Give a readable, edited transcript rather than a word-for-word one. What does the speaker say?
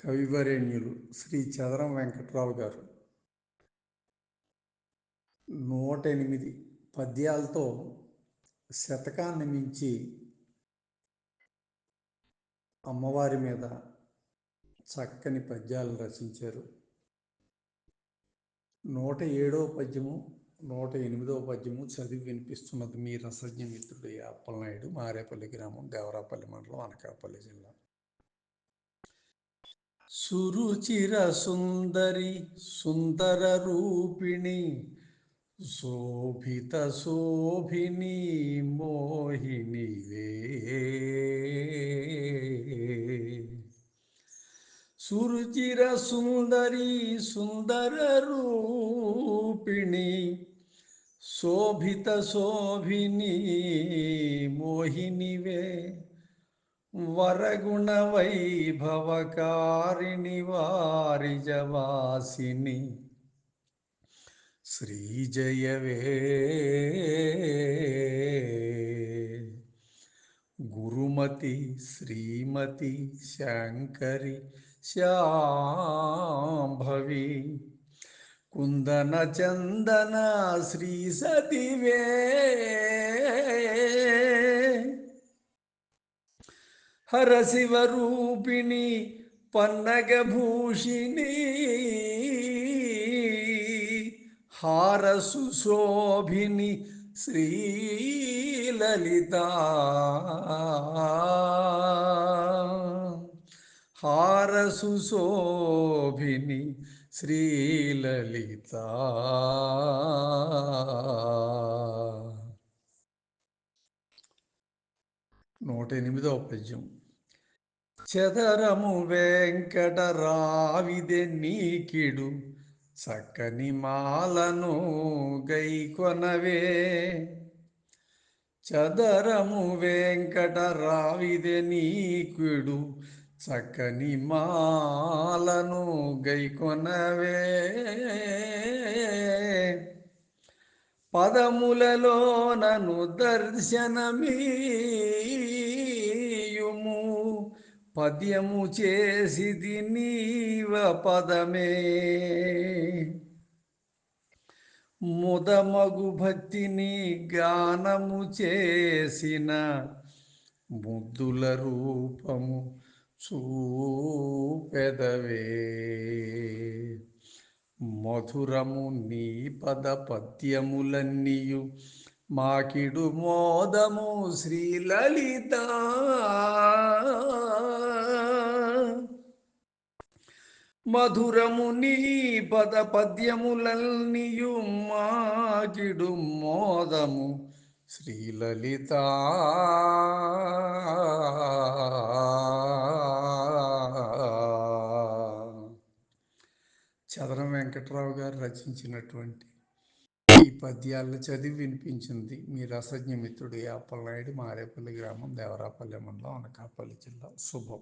కవివరేణ్యులు శ్రీ చదరం వెంకట్రావు గారు 108 పద్యాలతో శతకాన్ని మించి అమ్మవారి మీద చక్కని పద్యాలు రచించారు. 107వ పద్యము 108వ పద్యము చదివి వినిపిస్తున్నది మీ రసజ్ఞ మిత్రుడు అప్పలనాయుడు, మారేపల్లి గ్రామం, దేవరాపల్లి మండలం, అనకాపల్లి జిల్లా. సురుచిర సుందరి సుందర రూపిణి శోభిత శోభిని మోహినివే, సురుచిర సుందరి సుందర రూపిణి శోభిత శోభిని మోహినివే, వరగుణ వైభవకారిణి వారిజవాసిని శ్రీజయవే, గురుమతి శ్రీమతి శంకరి శాంభవి కుందన చందన శ్రీ సతివే, హర శివరూపిణి పన్నగభూషిణి హార సుశోభిని శ్రీలలిత, హార సుశోభిని శ్రీలలిత. 108వ పద్యం. చదరము వెంకటరావిదె నీకిడు చక్కని మాలను గైకొనవే, చదరము వెంకటరావిదె నీకిడు చక్కని మాలను గైకొనవే, పదములలో నన్ను దర్శనమీయుము, పద్యము చేసిది నీవ పదమే, ముదమగు భక్తిని గానము చేసిన ముద్దుల రూపము చూపెదవే, మధురము నీ పద పద్యములన్నీయు మాకిడు మోదము శ్రీలలిత, మధురము నీ పద పద్యములన్నీయు మాకిడు మోదము శ్రీలలిత. చదరం వెంకట్రావు గారు రచించినటువంటి ఈ పద్యాలను చదివి వినిపించింది మీ రసజ్ఞ మిత్రుడు అప్పలనాయుడు, మారేపల్లి గ్రామం, దేవరాపల్లి మండలం, అనకాపల్లి జిల్లా. శుభం.